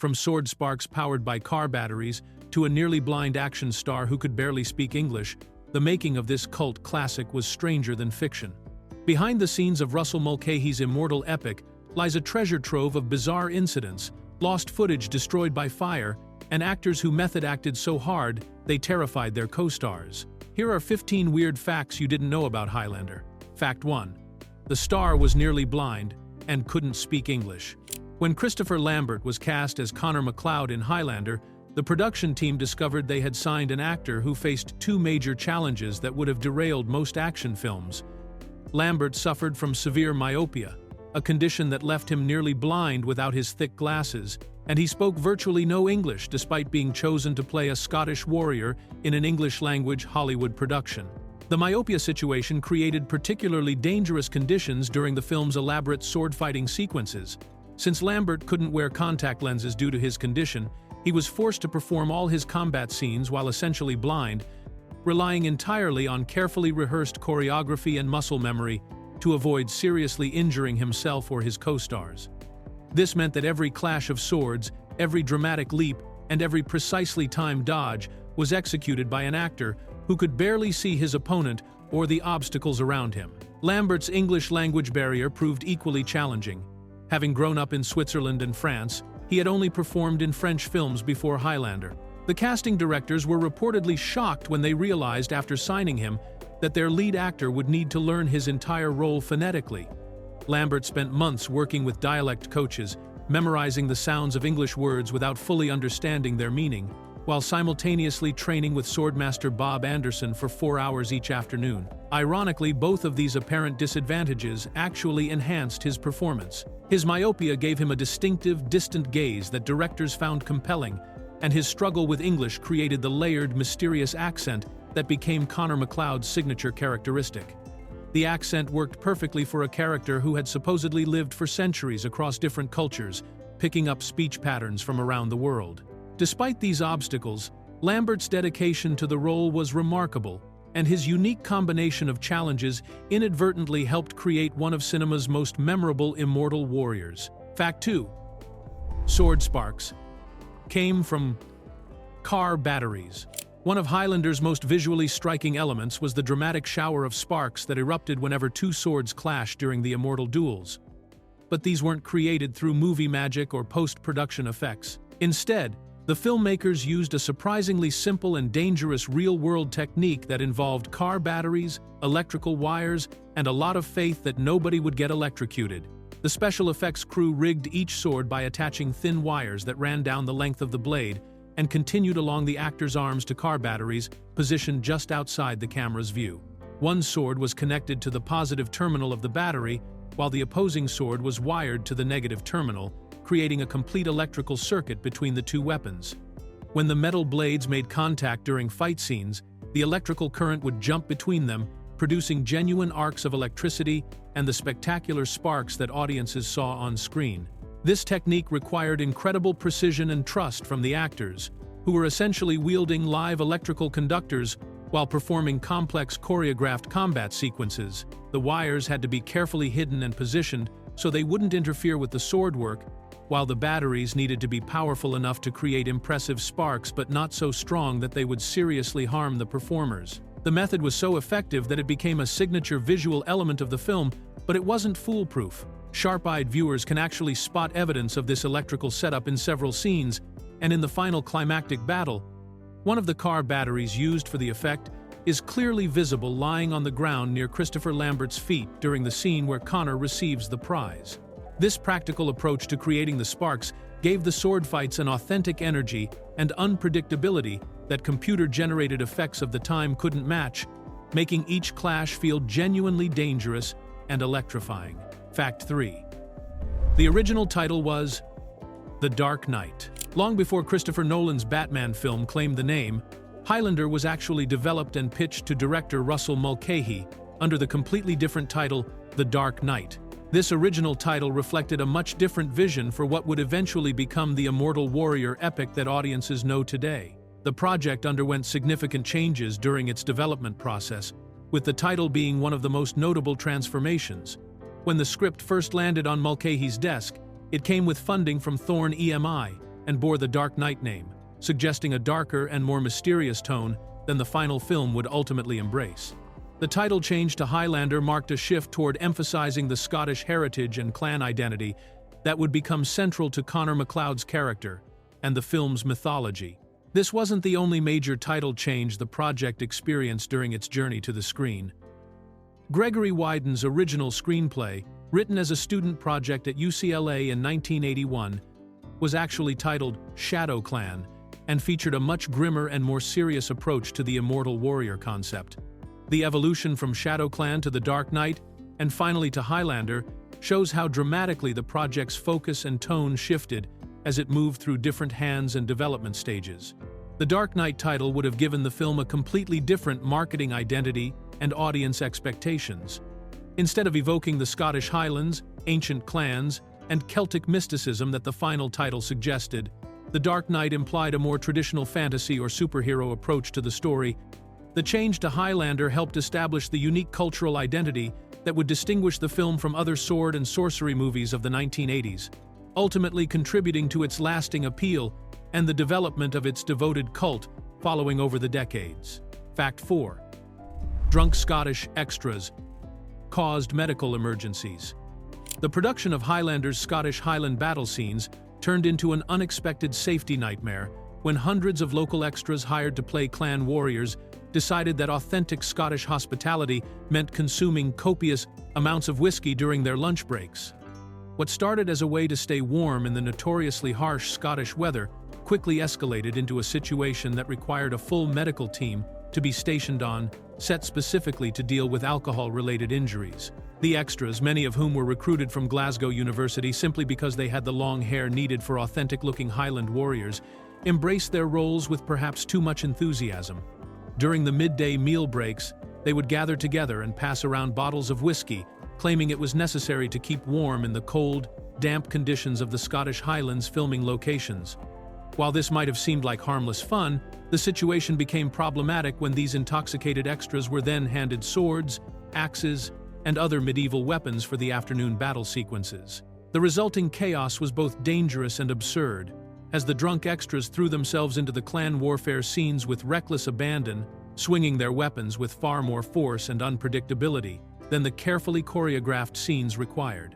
from sword sparks powered by car batteries to a nearly blind action star who could barely speak English, the making of this cult classic was stranger than fiction. Behind the scenes of Russell Mulcahy's immortal epic lies a treasure trove of bizarre incidents, lost footage destroyed by fire, and actors who method acted so hard they terrified their co-stars. Here are 15 weird facts you didn't know about Highlander. Fact 1. The star was nearly blind and couldn't speak English. When Christopher Lambert was cast as Connor MacLeod in Highlander, the production team discovered they had signed an actor who faced two major challenges that would have derailed most action films. Lambert suffered from severe myopia, a condition that left him nearly blind without his thick glasses, and he spoke virtually no English despite being chosen to play a Scottish warrior in an English-language Hollywood production. The myopia situation created particularly dangerous conditions during the film's elaborate sword-fighting sequences. Since Lambert couldn't wear contact lenses due to his condition, he was forced to perform all his combat scenes while essentially blind, relying entirely on carefully rehearsed choreography and muscle memory to avoid seriously injuring himself or his co-stars. This meant that every clash of swords, every dramatic leap, and every precisely timed dodge was executed by an actor who could barely see his opponent or the obstacles around him. Lambert's English language barrier proved equally challenging. Having grown up in Switzerland and France, he had only performed in French films before Highlander. The casting directors were reportedly shocked when they realized after signing him that their lead actor would need to learn his entire role phonetically. Lambert spent months working with dialect coaches, memorizing the sounds of English words without fully understanding their meaning, while simultaneously training with swordmaster Bob Anderson for 4 hours each afternoon. Ironically, both of these apparent disadvantages actually enhanced his performance. His myopia gave him a distinctive, distant gaze that directors found compelling, and his struggle with English created the layered, mysterious accent that became Connor MacLeod's signature characteristic. The accent worked perfectly for a character who had supposedly lived for centuries across different cultures, picking up speech patterns from around the world. Despite these obstacles, Lambert's dedication to the role was remarkable, and his unique combination of challenges inadvertently helped create one of cinema's most memorable immortal warriors. Fact 2. Sword sparks came from car batteries. One of Highlander's most visually striking elements was the dramatic shower of sparks that erupted whenever two swords clashed during the immortal duels. But these weren't created through movie magic or post-production effects. Instead, the filmmakers used a surprisingly simple and dangerous real-world technique that involved car batteries, electrical wires, and a lot of faith that nobody would get electrocuted. The special effects crew rigged each sword by attaching thin wires that ran down the length of the blade and continued along the actor's arms to car batteries positioned just outside the camera's view. One sword was connected to the positive terminal of the battery, while the opposing sword was wired to the negative terminal, creating a complete electrical circuit between the two weapons. When the metal blades made contact during fight scenes, the electrical current would jump between them, producing genuine arcs of electricity and the spectacular sparks that audiences saw on screen. This technique required incredible precision and trust from the actors, who were essentially wielding live electrical conductors while performing complex choreographed combat sequences. The wires had to be carefully hidden and positioned so they wouldn't interfere with the sword work, while the batteries needed to be powerful enough to create impressive sparks but not so strong that they would seriously harm the performers. The method was so effective that it became a signature visual element of the film, but it wasn't foolproof. Sharp-eyed viewers can actually spot evidence of this electrical setup in several scenes, and in the final climactic battle, one of the car batteries used for the effect is clearly visible lying on the ground near Christopher Lambert's feet during the scene where Connor receives the prize. This practical approach to creating the sparks gave the sword fights an authentic energy and unpredictability that computer-generated effects of the time couldn't match, making each clash feel genuinely dangerous and electrifying. Fact 3. The original title was The Dark Knight. Long before Christopher Nolan's Batman film claimed the name, Highlander was actually developed and pitched to director Russell Mulcahy under the completely different title The Dark Knight. This original title reflected a much different vision for what would eventually become the immortal warrior epic that audiences know today. The project underwent significant changes during its development process, with the title being one of the most notable transformations. When the script first landed on Mulcahy's desk, it came with funding from Thorne EMI, and bore the Dark Knight name, suggesting a darker and more mysterious tone than the final film would ultimately embrace. The title change to Highlander marked a shift toward emphasizing the Scottish heritage and clan identity that would become central to Connor MacLeod's character and the film's mythology. This wasn't the only major title change the project experienced during its journey to the screen. Gregory Wyden's original screenplay, written as a student project at UCLA in 1981, was actually titled Shadow Clan and featured a much grimmer and more serious approach to the immortal warrior concept. The evolution from Shadow Clan to the Dark Knight, and finally to Highlander, shows how dramatically the project's focus and tone shifted as it moved through different hands and development stages. The Dark Knight title would have given the film a completely different marketing identity and audience expectations. Instead of evoking the Scottish Highlands, ancient clans, and Celtic mysticism that the final title suggested, The Dark Knight implied a more traditional fantasy or superhero approach to the story. The change to Highlander helped establish the unique cultural identity that would distinguish the film from other sword and sorcery movies of the 1980s, ultimately contributing to its lasting appeal and the development of its devoted cult following over the decades. Fact 4. Drunk Scottish extras caused medical emergencies. The production of Highlander's Scottish Highland battle scenes turned into an unexpected safety nightmare when hundreds of local extras hired to play clan warriors decided that authentic Scottish hospitality meant consuming copious amounts of whiskey during their lunch breaks. What started as a way to stay warm in the notoriously harsh Scottish weather quickly escalated into a situation that required a full medical team to be stationed on set specifically to deal with alcohol-related injuries. The extras, many of whom were recruited from Glasgow University simply because they had the long hair needed for authentic-looking Highland warriors, embraced their roles with perhaps too much enthusiasm. During the midday meal breaks, they would gather together and pass around bottles of whiskey, claiming it was necessary to keep warm in the cold, damp conditions of the Scottish Highlands filming locations. While this might have seemed like harmless fun, the situation became problematic when these intoxicated extras were then handed swords, axes, and other medieval weapons for the afternoon battle sequences. The resulting chaos was both dangerous and absurd, as the drunk extras threw themselves into the clan warfare scenes with reckless abandon, swinging their weapons with far more force and unpredictability than the carefully choreographed scenes required.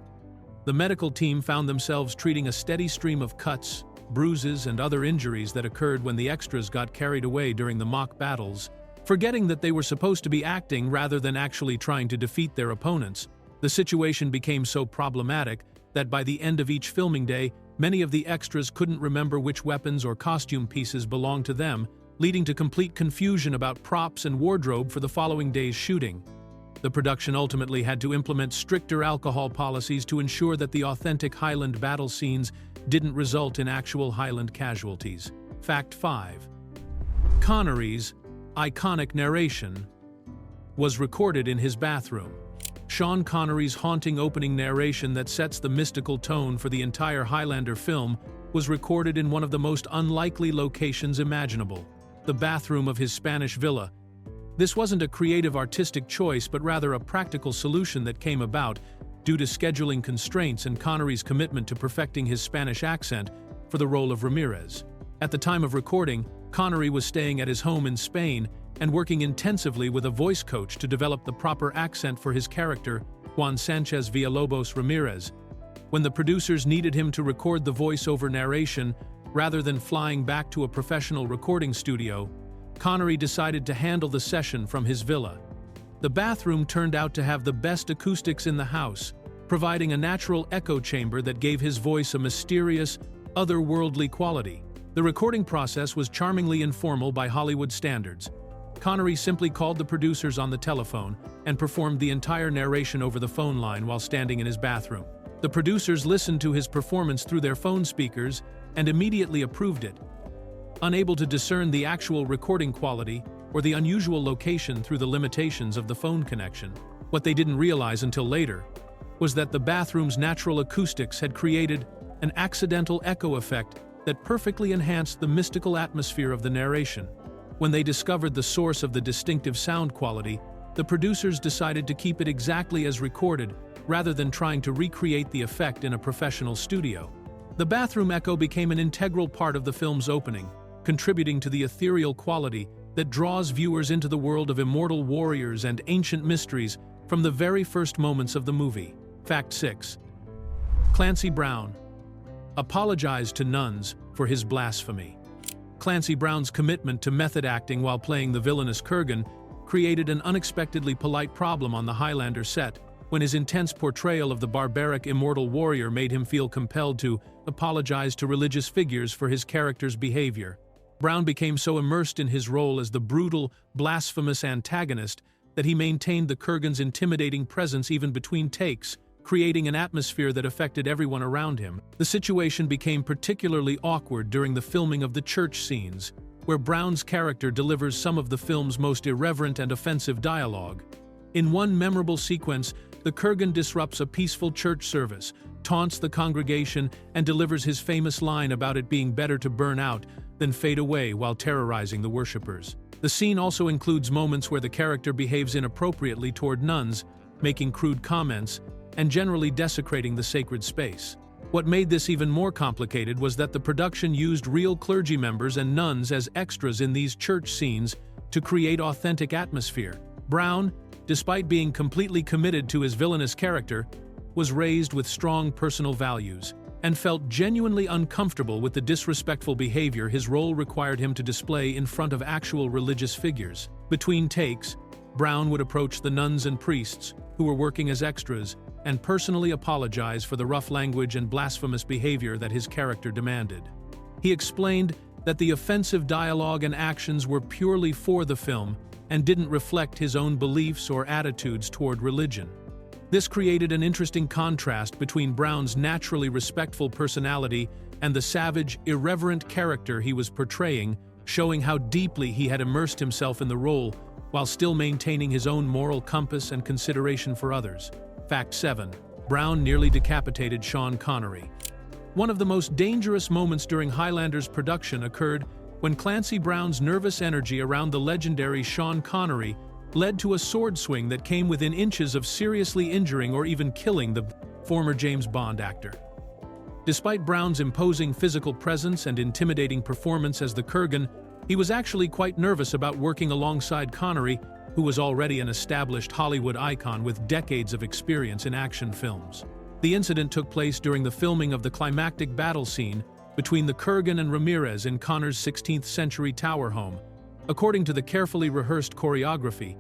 The medical team found themselves treating a steady stream of cuts, bruises, and other injuries that occurred when the extras got carried away during the mock battles, forgetting that they were supposed to be acting rather than actually trying to defeat their opponents. The situation became so problematic that by the end of each filming day, many of the extras couldn't remember which weapons or costume pieces belonged to them, leading to complete confusion about props and wardrobe for the following day's shooting. The production ultimately had to implement stricter alcohol policies to ensure that the authentic Highland battle scenes didn't result in actual Highland casualties. Fact 5. Connery's iconic narration was recorded in his bathroom. Sean Connery's haunting opening narration that sets the mystical tone for the entire Highlander film was recorded in one of the most unlikely locations imaginable, the bathroom of his Spanish villa. This wasn't a creative artistic choice, but rather a practical solution that came about due to scheduling constraints and Connery's commitment to perfecting his Spanish accent for the role of Ramirez. At the time of recording, Connery was staying at his home in Spain and working intensively with a voice coach to develop the proper accent for his character, Juan Sanchez Villalobos Ramirez. When the producers needed him to record the voice-over narration rather than flying back to a professional recording studio, Connery decided to handle the session from his villa. The bathroom turned out to have the best acoustics in the house, providing a natural echo chamber that gave his voice a mysterious, otherworldly quality. The recording process was charmingly informal by Hollywood standards. Connery simply called the producers on the telephone and performed the entire narration over the phone line while standing in his bathroom. The producers listened to his performance through their phone speakers and immediately approved it. Unable to discern the actual recording quality or the unusual location through the limitations of the phone connection, what they didn't realize until later was that the bathroom's natural acoustics had created an accidental echo effect that perfectly enhanced the mystical atmosphere of the narration. When they discovered the source of the distinctive sound quality, the producers decided to keep it exactly as recorded rather than trying to recreate the effect in a professional studio. The bathroom echo became an integral part of the film's opening, contributing to the ethereal quality that draws viewers into the world of immortal warriors and ancient mysteries from the very first moments of the movie. Fact 6. Clancy Brown apologized to nuns for his blasphemy. Clancy Brown's commitment to method acting while playing the villainous Kurgan created an unexpectedly polite problem on the Highlander set when his intense portrayal of the barbaric immortal warrior made him feel compelled to apologize to religious figures for his character's behavior. Brown became so immersed in his role as the brutal, blasphemous antagonist that he maintained the Kurgan's intimidating presence even between takes, creating an atmosphere that affected everyone around him. The situation became particularly awkward during the filming of the church scenes, where Brown's character delivers some of the film's most irreverent and offensive dialogue. In one memorable sequence, the Kurgan disrupts a peaceful church service, taunts the congregation, and delivers his famous line about it being better to burn out than fade away while terrorizing the worshippers. The scene also includes moments where the character behaves inappropriately toward nuns, making crude comments, and generally desecrating the sacred space. What made this even more complicated was that the production used real clergy members and nuns as extras in these church scenes to create authentic atmosphere. Brown, despite being completely committed to his villainous character, was raised with strong personal values and felt genuinely uncomfortable with the disrespectful behavior his role required him to display in front of actual religious figures. Between takes, Brown would approach the nuns and priests, who were working as extras, and personally apologize for the rough language and blasphemous behavior that his character demanded. He explained that the offensive dialogue and actions were purely for the film and didn't reflect his own beliefs or attitudes toward religion. This created an interesting contrast between Brown's naturally respectful personality and the savage, irreverent character he was portraying, showing how deeply he had immersed himself in the role while still maintaining his own moral compass and consideration for others. Fact 7. Brown nearly decapitated Sean Connery. One of the most dangerous moments during Highlander's production occurred when Clancy Brown's nervous energy around the legendary Sean Connery led to a sword swing that came within inches of seriously injuring or even killing the former James Bond actor. Despite Brown's imposing physical presence and intimidating performance as the Kurgan, he was actually quite nervous about working alongside Connery, who was already an established Hollywood icon with decades of experience in action films. The incident took place during the filming of the climactic battle scene between the Kurgan and Ramirez in Connor's 16th-century tower home. According to the carefully rehearsed choreography,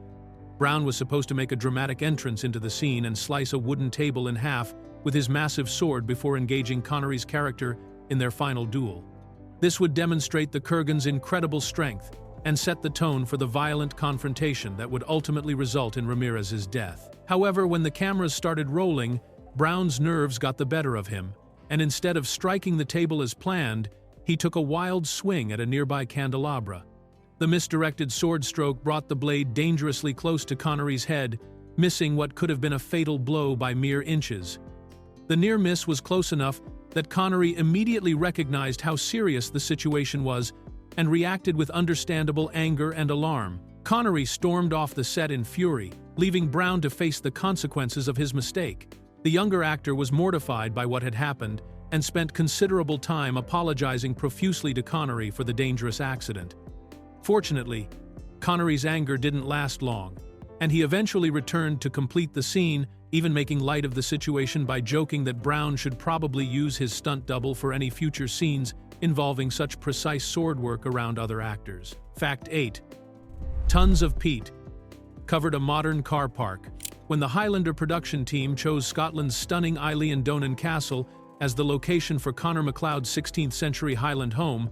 Brown was supposed to make a dramatic entrance into the scene and slice a wooden table in half with his massive sword before engaging Connery's character in their final duel. This would demonstrate the Kurgan's incredible strength and set the tone for the violent confrontation that would ultimately result in Ramirez's death. However, when the cameras started rolling, Brown's nerves got the better of him, and instead of striking the table as planned, he took a wild swing at a nearby candelabra. The misdirected sword stroke brought the blade dangerously close to Connery's head, missing what could have been a fatal blow by mere inches. The near miss was close enough that Connery immediately recognized how serious the situation was and reacted with understandable anger and alarm. Connery stormed off the set in fury, leaving Brown to face the consequences of his mistake. The younger actor was mortified by what had happened and spent considerable time apologizing profusely to Connery for the dangerous accident. Fortunately, Connery's anger didn't last long, and he eventually returned to complete the scene, even making light of the situation by joking that Brown should probably use his stunt double for any future scenes involving such precise sword work around other actors. Fact 8. Tons of peat covered a modern car park. When the Highlander production team chose Scotland's stunning Eilean Donan Castle as the location for Conor MacLeod's 16th-century Highland home,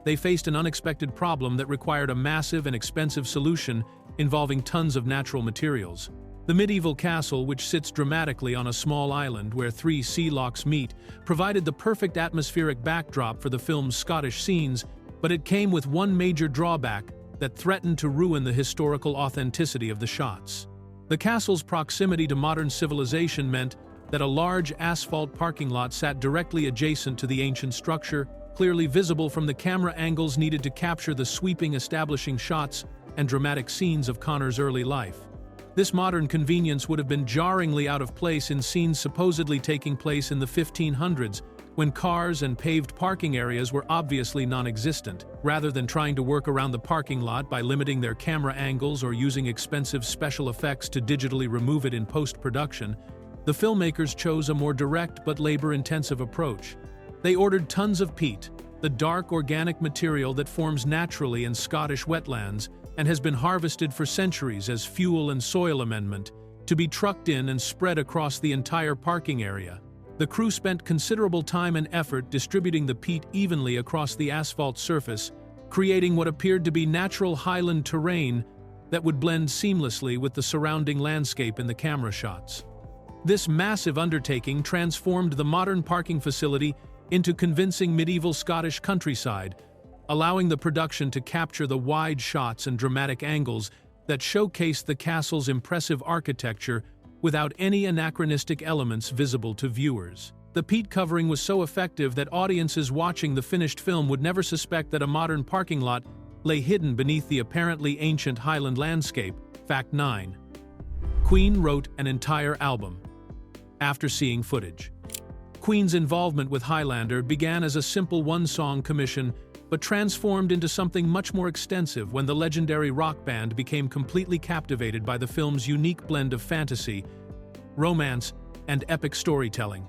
they faced an unexpected problem that required a massive and expensive solution involving tons of natural materials. The medieval castle, which sits dramatically on a small island where three sea locks meet, provided the perfect atmospheric backdrop for the film's Scottish scenes, but it came with one major drawback that threatened to ruin the historical authenticity of the shots. The castle's proximity to modern civilization meant that a large asphalt parking lot sat directly adjacent to the ancient structure, clearly visible from the camera angles needed to capture the sweeping establishing shots and dramatic scenes of Conor's early life. This modern convenience would have been jarringly out of place in scenes supposedly taking place in the 1500s, when cars and paved parking areas were obviously non-existent. Rather than trying to work around the parking lot by limiting their camera angles or using expensive special effects to digitally remove it in post-production, the filmmakers chose a more direct but labor-intensive approach. They ordered tons of peat, the dark organic material that forms naturally in Scottish wetlands and has been harvested for centuries as fuel and soil amendment, to be trucked in and spread across the entire parking area. The crew spent considerable time and effort distributing the peat evenly across the asphalt surface, creating what appeared to be natural highland terrain that would blend seamlessly with the surrounding landscape in the camera shots. This massive undertaking transformed the modern parking facility into convincing medieval Scottish countryside, allowing the production to capture the wide shots and dramatic angles that showcased the castle's impressive architecture without any anachronistic elements visible to viewers. The peat covering was so effective that audiences watching the finished film would never suspect that a modern parking lot lay hidden beneath the apparently ancient Highland landscape. Fact 9. Queen wrote an entire album. After seeing footage, Queen's involvement with Highlander began as a simple one-song commission, but transformed into something much more extensive when the legendary rock band became completely captivated by the film's unique blend of fantasy, romance, and epic storytelling.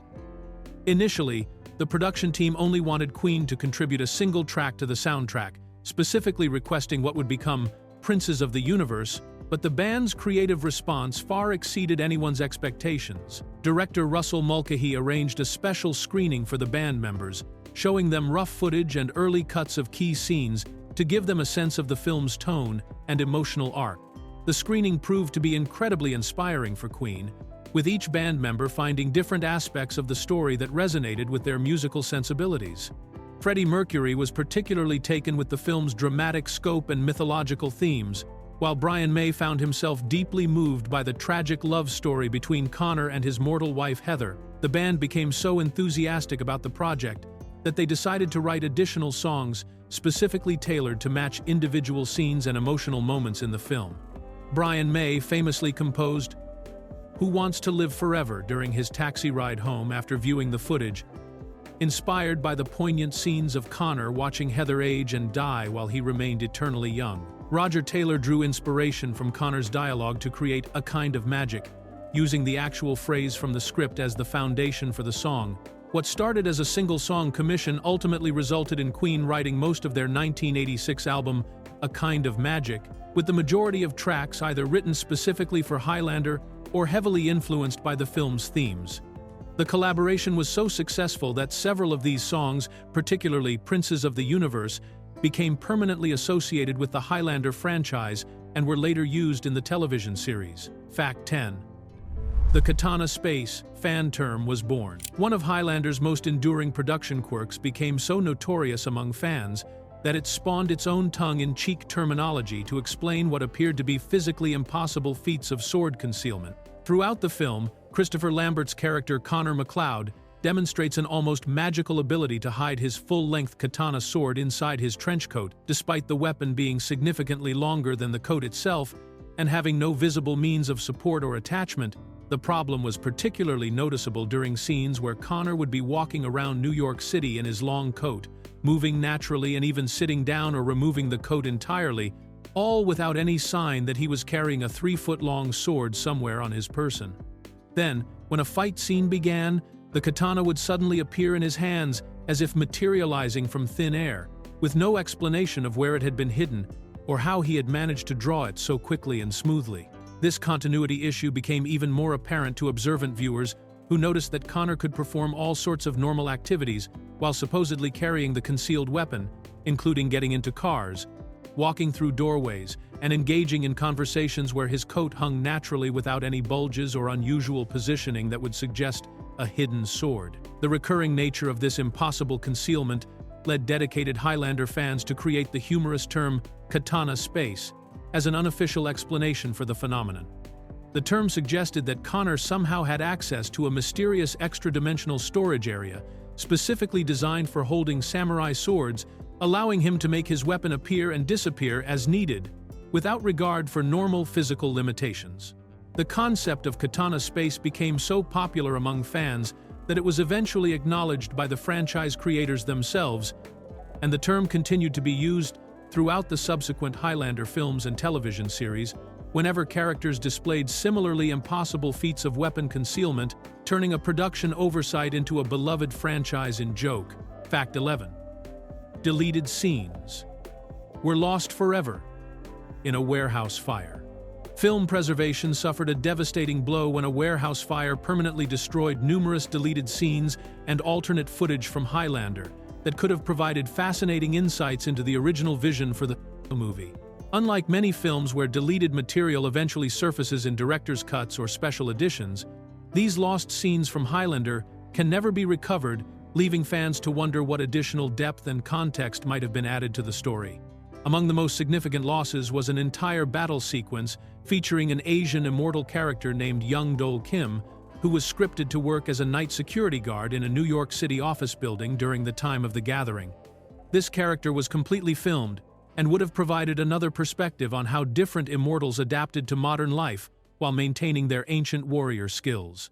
Initially, the production team only wanted Queen to contribute a single track to the soundtrack, specifically requesting what would become Princes of the Universe, but the band's creative response far exceeded anyone's expectations. Director Russell Mulcahy arranged a special screening for the band members, showing them rough footage and early cuts of key scenes to give them a sense of the film's tone and emotional arc. The screening proved to be incredibly inspiring for Queen, with each band member finding different aspects of the story that resonated with their musical sensibilities. Freddie Mercury was particularly taken with the film's dramatic scope and mythological themes, while Brian May found himself deeply moved by the tragic love story between Connor and his mortal wife Heather. The band became so enthusiastic about the project that they decided to write additional songs specifically tailored to match individual scenes and emotional moments in the film. Brian May famously composed "Who Wants to Live Forever" during his taxi ride home after viewing the footage, inspired by the poignant scenes of Connor watching Heather age and die while he remained eternally young. Roger Taylor drew inspiration from Connor's dialogue to create "A Kind of Magic," using the actual phrase from the script as the foundation for the song. What started as a single-song commission ultimately resulted in Queen writing most of their 1986 album, A Kind of Magic, with the majority of tracks either written specifically for Highlander or heavily influenced by the film's themes. The collaboration was so successful that several of these songs, particularly Princes of the Universe, became permanently associated with the Highlander franchise and were later used in the television series. Fact 10. The Katana Space fan term was born. One of Highlander's most enduring production quirks became so notorious among fans that it spawned its own tongue-in-cheek terminology to explain what appeared to be physically impossible feats of sword concealment. Throughout the film, Christopher Lambert's character Connor MacLeod demonstrates an almost magical ability to hide his full-length katana sword inside his trench coat, despite the weapon being significantly longer than the coat itself and having no visible means of support or attachment. The problem was particularly noticeable during scenes where Connor would be walking around New York City in his long coat, moving naturally and even sitting down or removing the coat entirely, all without any sign that he was carrying a 3-foot-long sword somewhere on his person. Then, when a fight scene began, the katana would suddenly appear in his hands as if materializing from thin air, with no explanation of where it had been hidden or how he had managed to draw it so quickly and smoothly. This continuity issue became even more apparent to observant viewers who noticed that Connor could perform all sorts of normal activities while supposedly carrying the concealed weapon, including getting into cars, walking through doorways, and engaging in conversations where his coat hung naturally without any bulges or unusual positioning that would suggest a hidden sword. The recurring nature of this impossible concealment led dedicated Highlander fans to create the humorous term Katana Space as an unofficial explanation for the phenomenon. The term suggested that Connor somehow had access to a mysterious extra-dimensional storage area, specifically designed for holding samurai swords, allowing him to make his weapon appear and disappear as needed, without regard for normal physical limitations. The concept of Katana Space became so popular among fans that it was eventually acknowledged by the franchise creators themselves, and the term continued to be used throughout the subsequent Highlander films and television series, whenever characters displayed similarly impossible feats of weapon concealment, turning a production oversight into a beloved franchise in joke. Fact 11. Deleted scenes were lost forever in a warehouse fire. Film preservation suffered a devastating blow when a warehouse fire permanently destroyed numerous deleted scenes and alternate footage from Highlander that could have provided fascinating insights into the original vision for the movie. Unlike many films where deleted material eventually surfaces in director's cuts or special editions, these lost scenes from Highlander can never be recovered, leaving fans to wonder what additional depth and context might have been added to the story. Among the most significant losses was an entire battle sequence featuring an Asian immortal character named Young Dol Kim, who was scripted to work as a night security guard in a New York City office building during the time of the gathering. This character was completely filmed and would have provided another perspective on how different immortals adapted to modern life while maintaining their ancient warrior skills.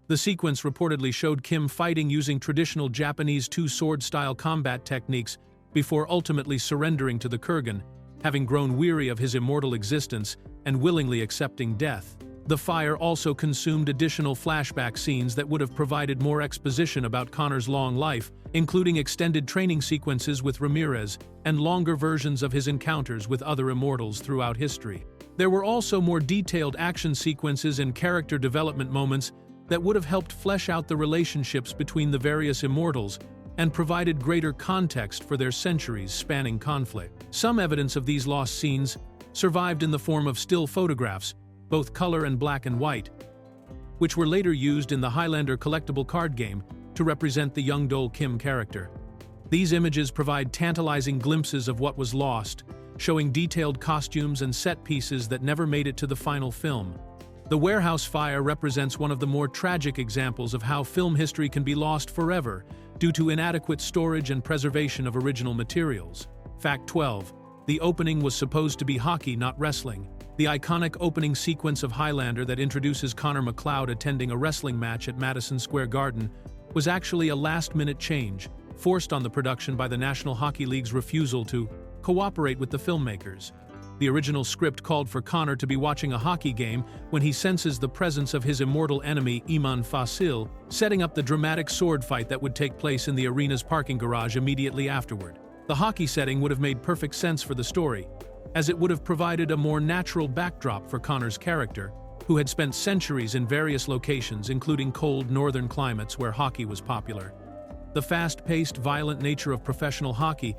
The sequence reportedly showed Kim fighting using traditional Japanese two-sword-style combat techniques before ultimately surrendering to the Kurgan, having grown weary of his immortal existence and willingly accepting death. The fire also consumed additional flashback scenes that would have provided more exposition about Connor's long life, including extended training sequences with Ramirez and longer versions of his encounters with other immortals throughout history. There were also more detailed action sequences and character development moments that would have helped flesh out the relationships between the various immortals and provided greater context for their centuries-spanning conflict. Some evidence of these lost scenes survived in the form of still photographs, both color and black and white, which were later used in the Highlander collectible card game to represent the Young Dol Kim character. These images provide tantalizing glimpses of what was lost, showing detailed costumes and set pieces that never made it to the final film. The warehouse fire represents one of the more tragic examples of how film history can be lost forever due to inadequate storage and preservation of original materials. Fact 12. The opening was supposed to be hockey, not wrestling. The iconic opening sequence of Highlander that introduces Connor MacLeod attending a wrestling match at Madison Square Garden was actually a last-minute change, forced on the production by the National Hockey League's refusal to cooperate with the filmmakers. The original script called for Connor to be watching a hockey game when he senses the presence of his immortal enemy Iman Fasil, setting up the dramatic sword fight that would take place in the arena's parking garage immediately afterward. The hockey setting would have made perfect sense for the story, as it would have provided a more natural backdrop for Connor's character, who had spent centuries in various locations, including cold northern climates where hockey was popular. The fast-paced, violent nature of professional hockey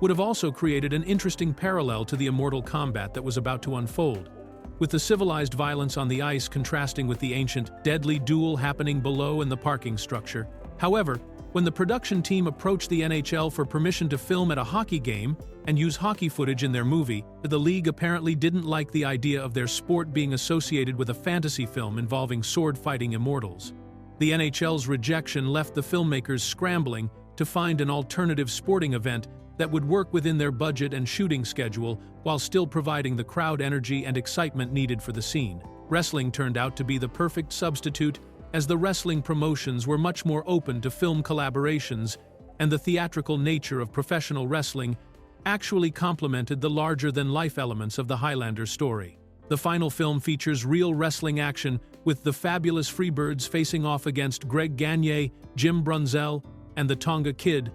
would have also created an interesting parallel to the immortal combat that was about to unfold, with the civilized violence on the ice contrasting with the ancient, deadly duel happening below in the parking structure. However, when the production team approached the NHL for permission to film at a hockey game and use hockey footage in their movie, the league apparently didn't like the idea of their sport being associated with a fantasy film involving sword-fighting immortals. The NHL's rejection left the filmmakers scrambling to find an alternative sporting event that would work within their budget and shooting schedule while still providing the crowd energy and excitement needed for the scene. Wrestling turned out to be the perfect substitute, as the wrestling promotions were much more open to film collaborations, and the theatrical nature of professional wrestling actually complemented the larger-than-life elements of the Highlander story. The final film features real wrestling action, with the fabulous Freebirds facing off against Greg Gagne, Jim Brunzell, and the Tonga Kid,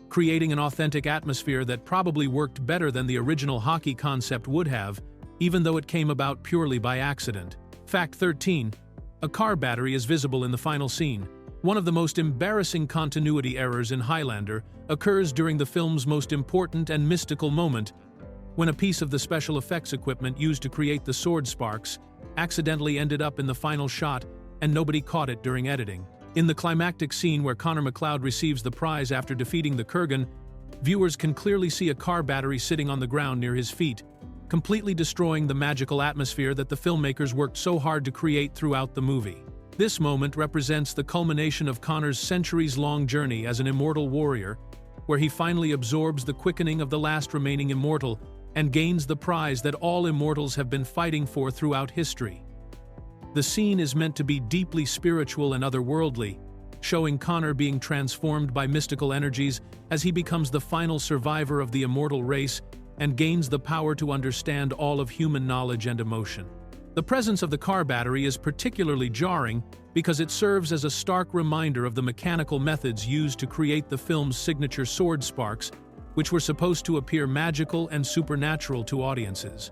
creating an authentic atmosphere that probably worked better than the original hockey concept would have, even though it came about purely by accident. Fact 13. A car battery is visible in the final scene. One of the most embarrassing continuity errors in Highlander occurs during the film's most important and mystical moment, when a piece of the special effects equipment used to create the sword sparks accidentally ended up in the final shot and nobody caught it during editing. In the climactic scene where Connor MacLeod receives the prize after defeating the Kurgan, viewers can clearly see a car battery sitting on the ground near his feet, completely destroying the magical atmosphere that the filmmakers worked so hard to create throughout the movie. This moment represents the culmination of Connor's centuries-long journey as an immortal warrior, where he finally absorbs the quickening of the last remaining immortal and gains the prize that all immortals have been fighting for throughout history. The scene is meant to be deeply spiritual and otherworldly, showing Connor being transformed by mystical energies as he becomes the final survivor of the immortal race and gains the power to understand all of human knowledge and emotion. The presence of the car battery is particularly jarring because it serves as a stark reminder of the mechanical methods used to create the film's signature sword sparks, which were supposed to appear magical and supernatural to audiences.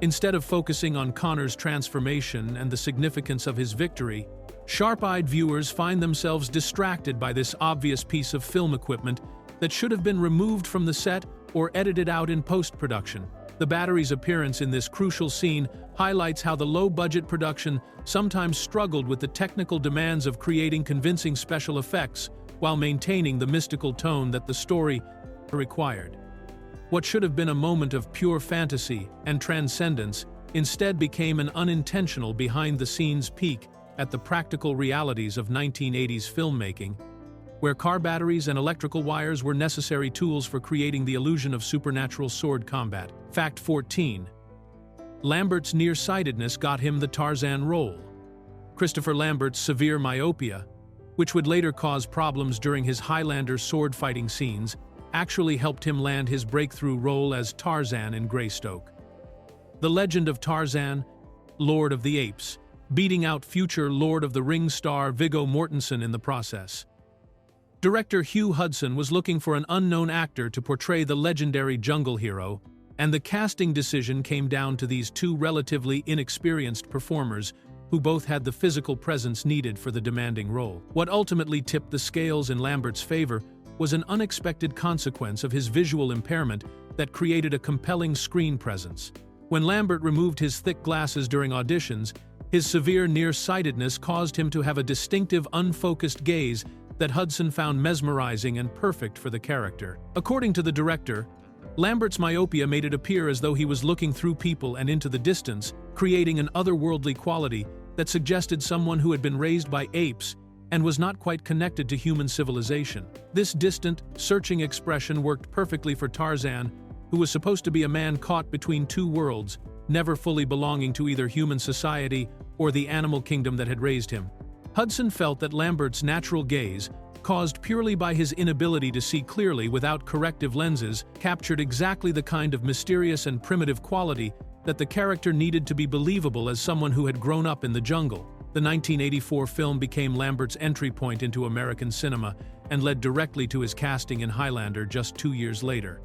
Instead of focusing on Connor's transformation and the significance of his victory, sharp-eyed viewers find themselves distracted by this obvious piece of film equipment that should have been removed from the set or edited out in post-production. The battery's appearance in this crucial scene highlights how the low-budget production sometimes struggled with the technical demands of creating convincing special effects while maintaining the mystical tone that the story required. What should have been a moment of pure fantasy and transcendence instead became an unintentional behind-the-scenes peek at the practical realities of 1980s filmmaking, where car batteries and electrical wires were necessary tools for creating the illusion of supernatural sword combat. Fact 14. Lambert's nearsightedness got him the Tarzan role. Christopher Lambert's severe myopia, which would later cause problems during his Highlander sword-fighting scenes, actually helped him land his breakthrough role as Tarzan in Greystoke. The legend of Tarzan, Lord of the Apes, beating out future Lord of the Rings star Viggo Mortensen in the process. Director Hugh Hudson was looking for an unknown actor to portray the legendary jungle hero, and the casting decision came down to these two relatively inexperienced performers who both had the physical presence needed for the demanding role. What ultimately tipped the scales in Lambert's favor was an unexpected consequence of his visual impairment that created a compelling screen presence. When Lambert removed his thick glasses during auditions, his severe nearsightedness caused him to have a distinctive, unfocused gaze that Hudson found mesmerizing and perfect for the character. According to the director, Lambert's myopia made it appear as though he was looking through people and into the distance, creating an otherworldly quality that suggested someone who had been raised by apes and was not quite connected to human civilization. This distant, searching expression worked perfectly for Tarzan, who was supposed to be a man caught between two worlds, never fully belonging to either human society or the animal kingdom that had raised him. Hudson felt that Lambert's natural gaze, caused purely by his inability to see clearly without corrective lenses, captured exactly the kind of mysterious and primitive quality that the character needed to be believable as someone who had grown up in the jungle. The 1984 film became Lambert's entry point into American cinema and led directly to his casting in Highlander just 2 years later.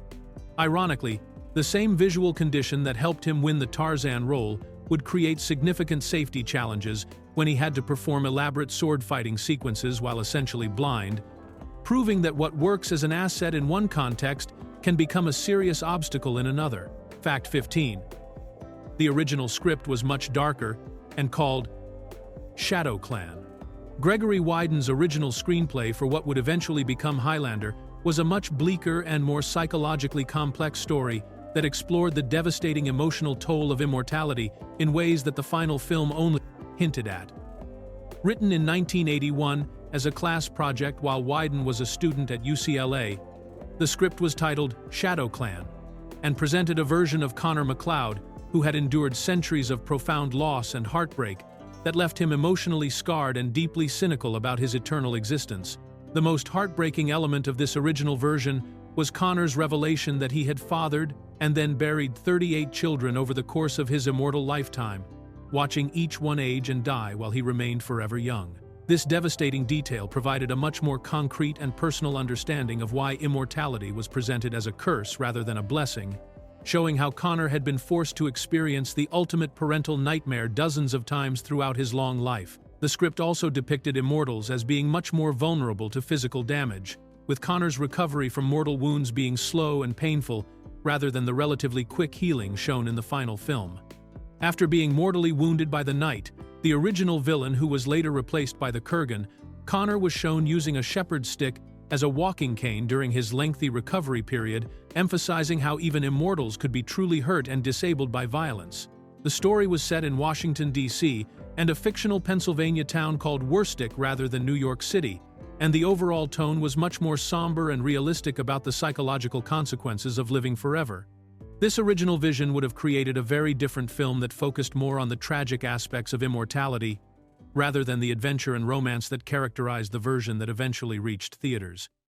Ironically, the same visual condition that helped him win the Tarzan role would create significant safety challenges when he had to perform elaborate sword-fighting sequences while essentially blind, proving that what works as an asset in one context can become a serious obstacle in another. Fact 15. The original script was much darker and called Shadow Clan. Gregory Wyden's original screenplay for what would eventually become Highlander was a much bleaker and more psychologically complex story that explored the devastating emotional toll of immortality in ways that the final film only hinted at. Written in 1981 as a class project while Wyden was a student at UCLA, the script was titled Shadow Clan and presented a version of Connor MacLeod who had endured centuries of profound loss and heartbreak that left him emotionally scarred and deeply cynical about his eternal existence. The most heartbreaking element of this original version was Connor's revelation that he had fathered and then buried 38 children over the course of his immortal lifetime, watching each one age and die while he remained forever young. This devastating detail provided a much more concrete and personal understanding of why immortality was presented as a curse rather than a blessing, showing how Connor had been forced to experience the ultimate parental nightmare dozens of times throughout his long life. The script also depicted immortals as being much more vulnerable to physical damage, with Connor's recovery from mortal wounds being slow and painful rather than the relatively quick healing shown in the final film. After being mortally wounded by the Knight, the original villain who was later replaced by the Kurgan, Connor was shown using a shepherd's stick as a walking cane during his lengthy recovery period, emphasizing how even immortals could be truly hurt and disabled by violence. The story was set in Washington, D.C., and a fictional Pennsylvania town called Worstic rather than New York City, and the overall tone was much more somber and realistic about the psychological consequences of living forever. This original vision would have created a very different film that focused more on the tragic aspects of immortality, rather than the adventure and romance that characterized the version that eventually reached theaters.